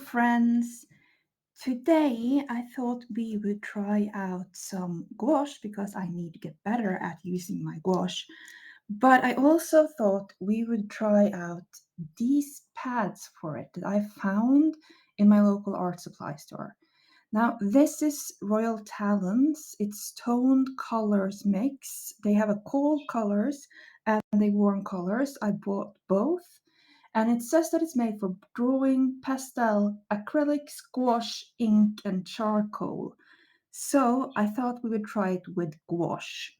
friends. Today I thought we would try out some gouache because I need to get better at using my gouache. But I also thought we would try out these pads for it that I found in my local art supply store. Now, this is Royal Talens. It's toned colors mix. They have a cold colors and they warm colors. I bought both. And it says that it's made for drawing, pastel, acrylic, gouache, ink, and charcoal. So I thought we would try it with gouache.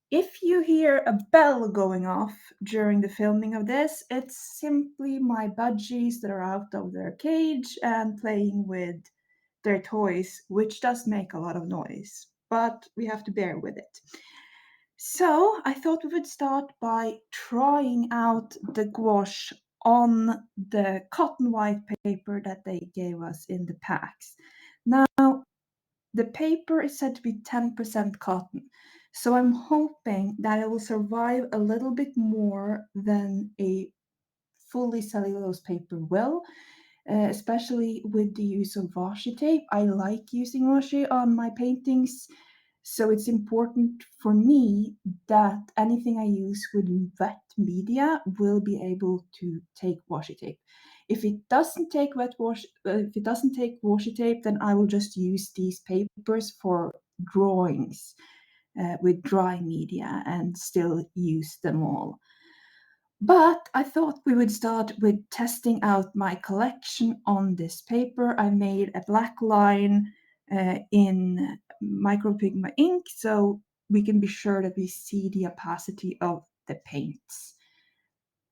If you hear a bell going off during the filming of this, it's simply my budgies that are out of their cage and playing with their toys, which does make a lot of noise, but we have to bear with it. So I thought we would start by trying out the gouache on the cotton white paper that they gave us in the packs. Now, the paper is said to be 10% cotton, so I'm hoping that it will survive a little bit more than a fully cellulose paper will, especially with the use of washi tape. I like using washi on my paintings, so it's important for me that anything I use with wet media will be able to take washi tape. If it doesn't take washi tape, then I will just use these papers for drawings with dry media and still use them all. But I thought we would start with testing out my collection on this paper. I made a black line in micropigma ink so we can be sure that we see the opacity of the paints.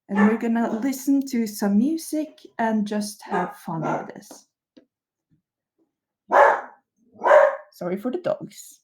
And we're gonna listen to some music and just have fun with this. Sorry for the dogs.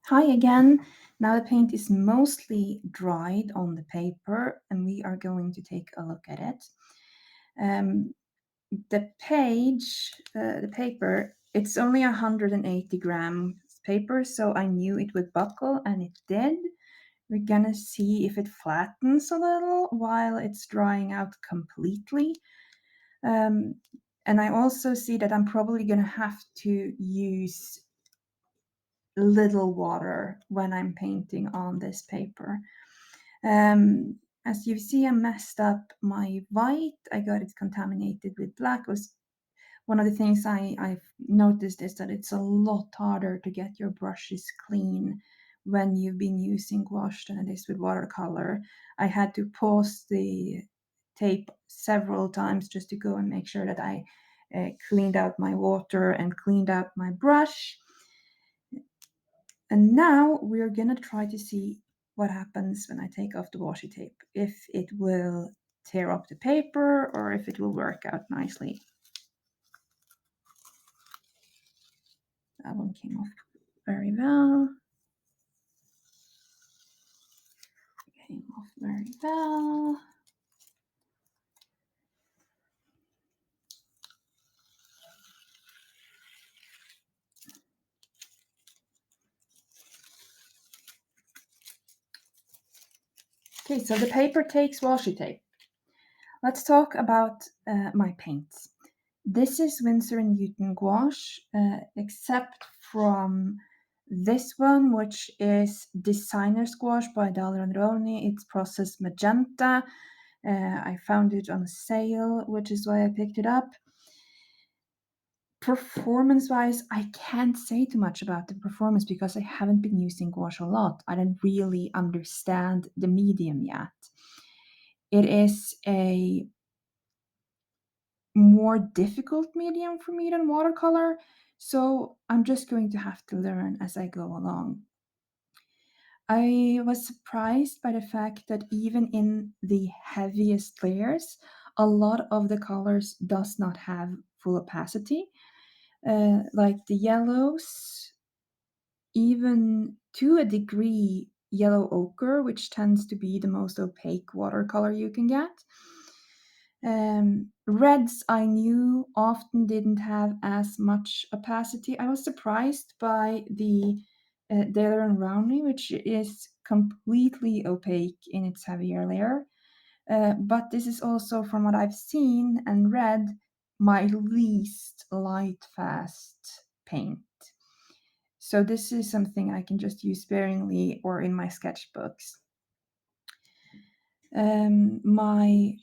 Hi again. Now the paint is mostly dried on the paper and we are going to take a look at it. The paper, it's only 180 grams paper, so I knew it would buckle and it did. We're gonna see if it flattens a little while it's drying out completely. And I also see that I'm probably gonna have to use little water when I'm painting on this paper. As you see, I messed up my white. I got it contaminated with black. It was one of the things I've noticed is that it's a lot harder to get your brushes clean when you've been using gouache than it is with watercolor. I had to pause the tape several times just to go and make sure that I cleaned out my water and cleaned out my brush. And now we're gonna try to see what happens when I take off the washi tape, if it will tear up the paper or if it will work out nicely. That one came off very well. Came off very well. Okay, so the paper takes washi tape. Let's talk about my paints. This is Winsor & Newton gouache, except from this one, which is Designer's Gouache by Daler and Roni. It's processed magenta. I found it on sale, which is why I picked it up. Performance-wise, I can't say too much about the performance because I haven't been using gouache a lot. I don't really understand the medium yet. It is a more difficult medium for me than watercolor, so I'm just going to have to learn as I go along. I was surprised by the fact that even in the heaviest layers, a lot of the colors does not have full opacity. Like the yellows, even to a degree, yellow ochre, which tends to be the most opaque watercolor you can get. Reds I knew often didn't have as much opacity. I was surprised by the Daler and Rowney, which is completely opaque in its heavier layer. But this is also, from what I've seen and read, my least light fast paint. So this is something I can just use sparingly or in my sketchbooks. My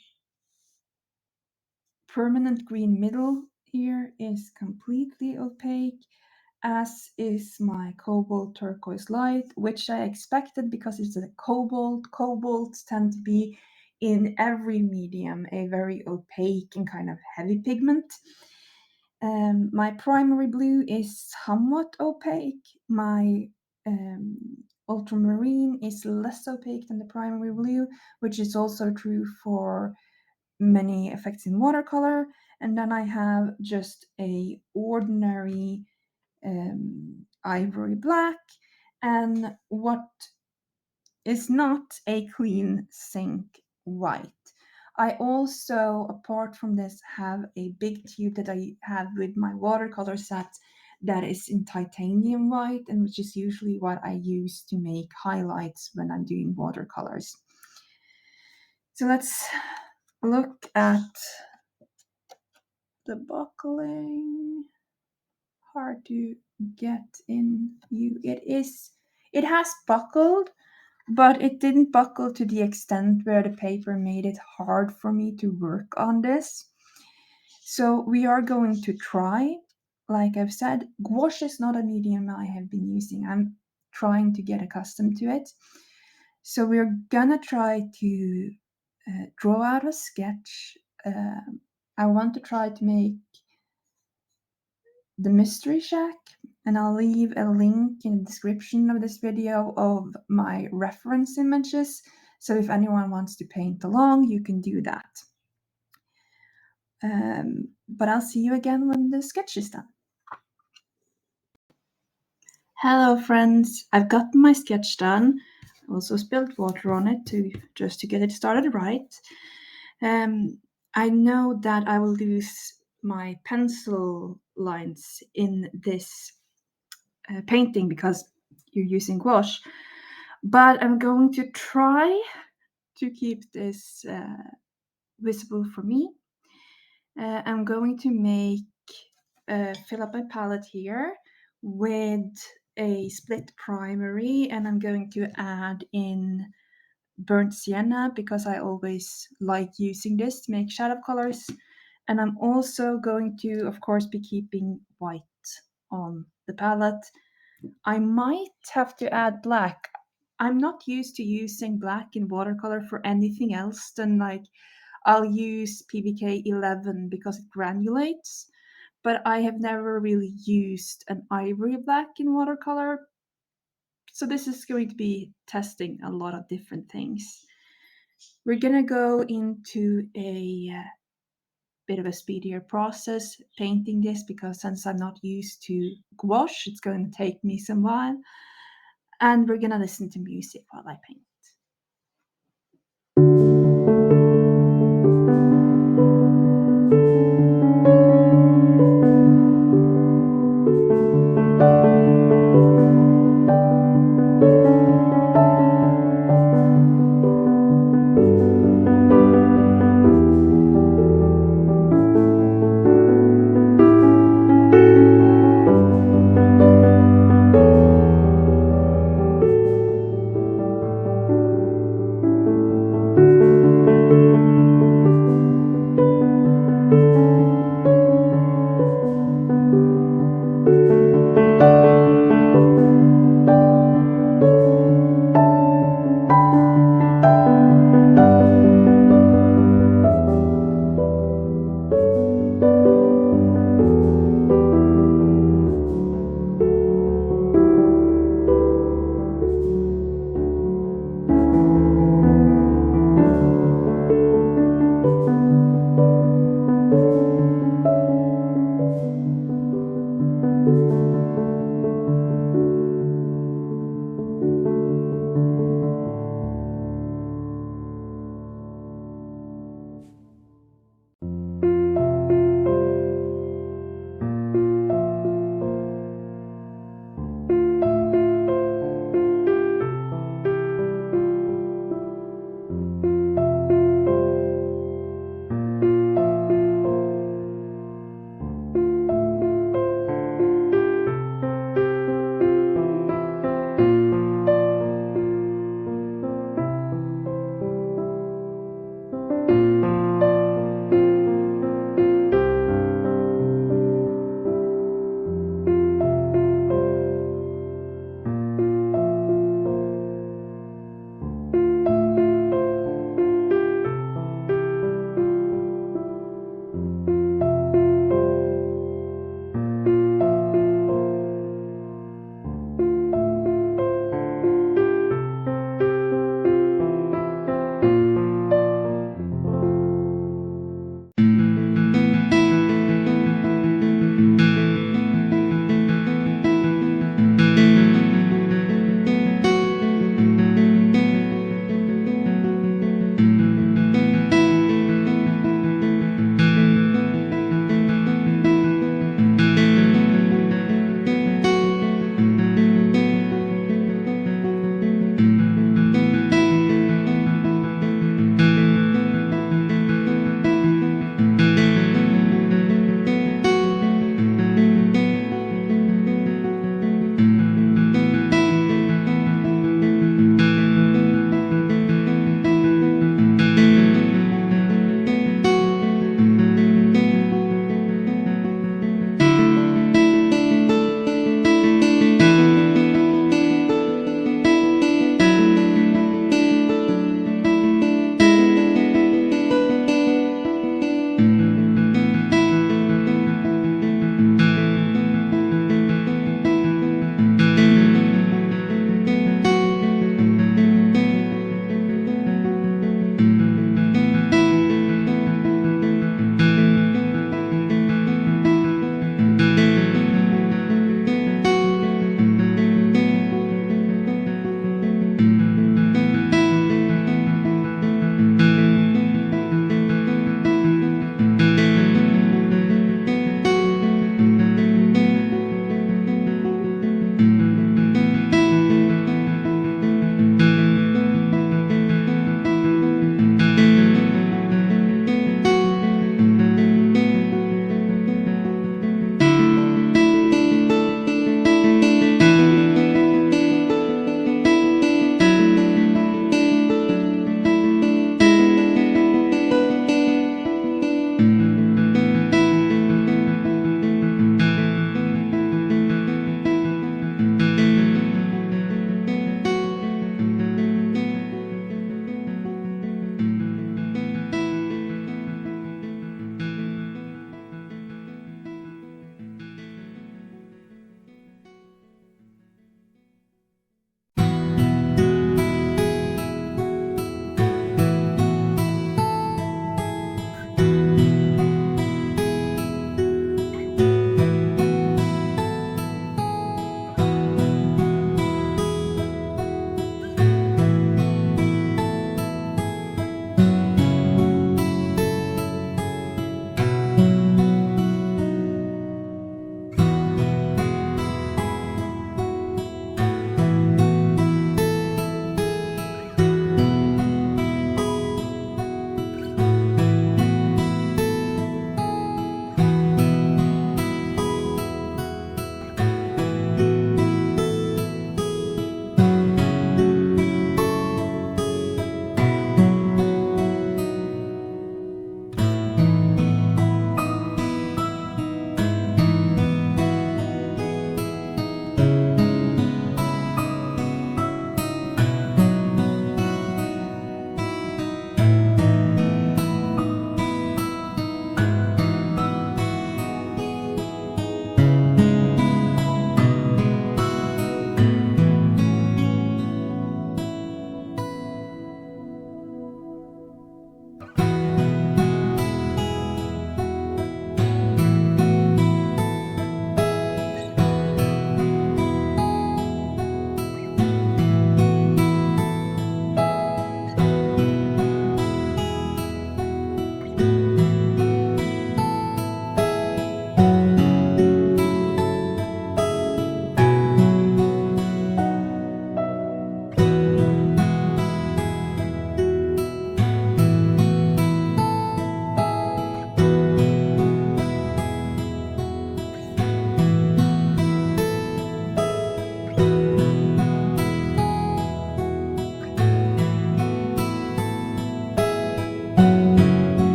permanent green middle here is completely opaque, as is my cobalt turquoise light, which I expected because it's a cobalt. Cobalts tend to be in every medium a very opaque and kind of heavy pigment. My primary blue is somewhat opaque. My ultramarine is less opaque than the primary blue, which is also true for many effects in watercolor. And then I have just a ordinary ivory black, and what is not a clean zinc white. I also, apart from this, have a big tube that I have with my watercolor set that is in titanium white, and which is usually what I use to make highlights when I'm doing watercolors. So let's look at the buckling. Hard to get in view. It has buckled, but it didn't buckle to the extent where the paper made it hard for me to work on this. So we are going to try. Like I've said, gouache is not a medium I have been using. I'm trying to get accustomed to it. So we're gonna try to draw out a sketch. I want to try to make the Mystery Shack, and I'll leave a link in the description of this video of my reference images, so if anyone wants to paint along, you can do that. But I'll see you again when the sketch is done. Hello friends, I've gotten my sketch done. I also spilled water on it just to get it started right. I know that I will lose my pencil lines in this painting because you're using gouache, but I'm going to try to keep this visible for me. I'm going to fill up my palette here with a split primary, and I'm going to add in burnt sienna because I always like using this to make shadow colors. And I'm also going to, of course, be keeping white on the palette. I might have to add black. I'm not used to using black in watercolor for anything else than I'll use PBK 11 because it granulates, but I have never really used an ivory black in watercolor. So this is going to be testing a lot of different things. We're gonna go into a bit of a speedier process painting this because since I'm not used to gouache, it's going to take me some while. And we're gonna listen to music while I paint.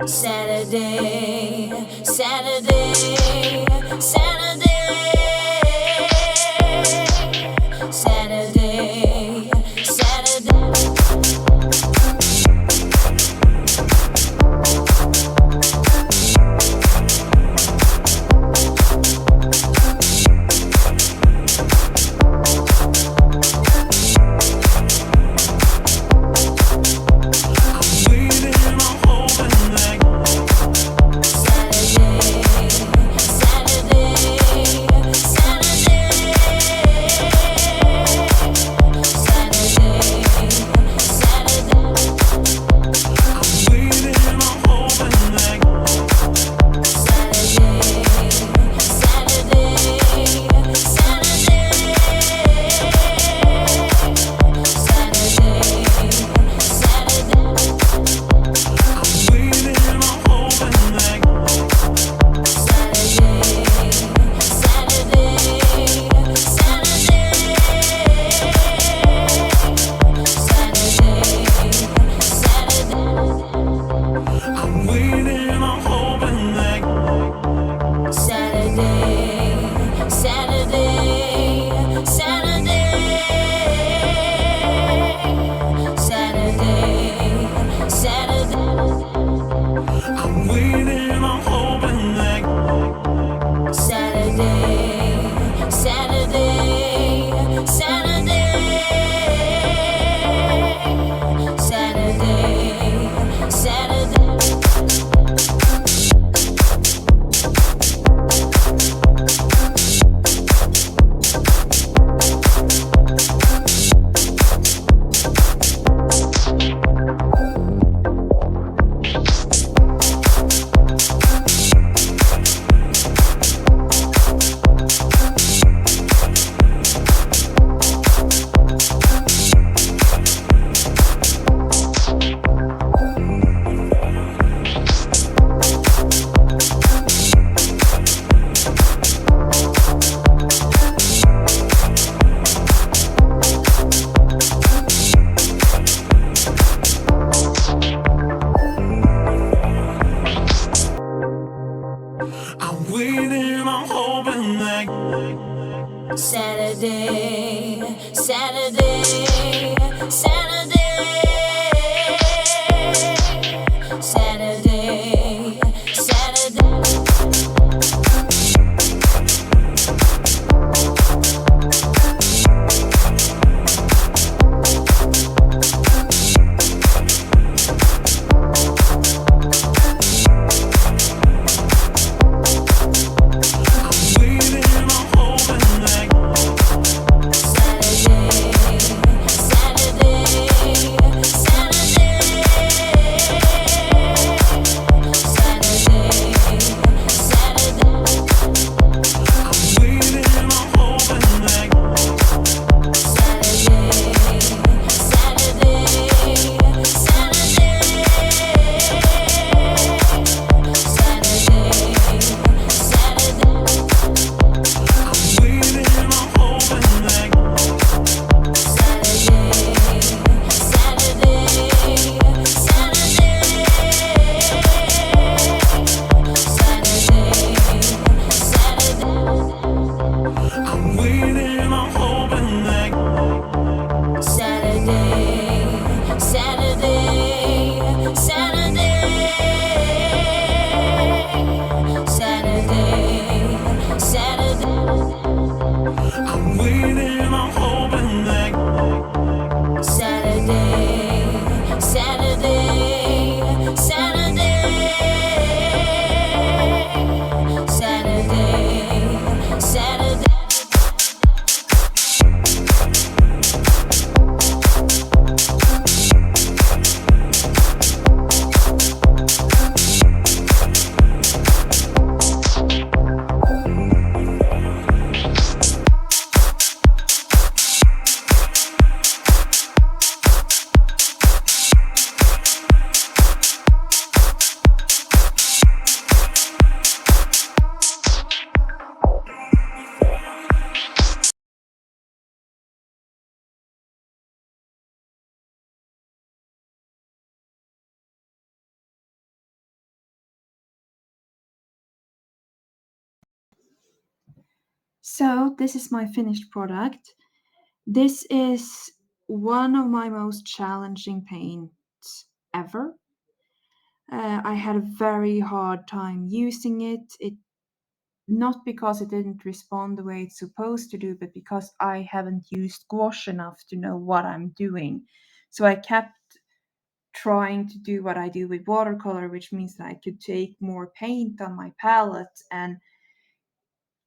Saturday, Saturday, Saturday, Saturday, Saturday. Saturday, Saturday, Saturday, Saturday, Saturday. Saturday, So, this is my finished product. This is one of my most challenging paints ever. I had a very hard time using it. It not because it didn't respond the way it's supposed to do, but because I haven't used gouache enough to know what I'm doing. So I kept trying to do what I do with watercolor, which means that I could take more paint on my palette and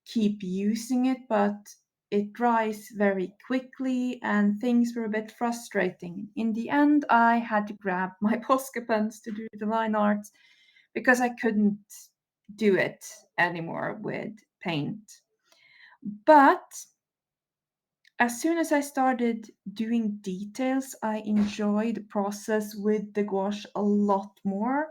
keep using it, but it dries very quickly and things were a bit frustrating. In the end, I had to grab my Posca pens to do the line art because I couldn't do it anymore with paint. But as soon as I started doing details, I enjoyed the process with the gouache a lot more.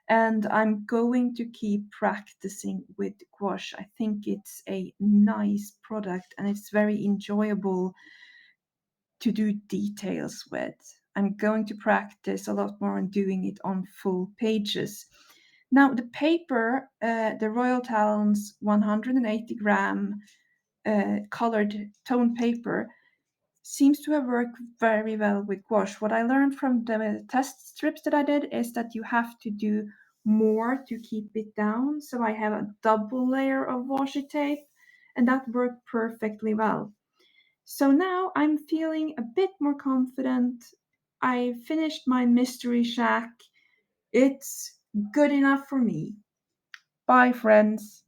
And I'm going to keep practicing with gouache. I think it's a nice product and it's very enjoyable to do details with. I'm going to practice a lot more on doing it on full pages. Now, the paper, the Royal Talens 180-gram colored tone paper, seems to have worked very well with gouache. What I learned from the test strips that I did is that you have to do more to keep it down. So I have a double layer of washi tape, and that worked perfectly well. So now I'm feeling a bit more confident. I finished my mystery shack. It's good enough for me. Bye, friends.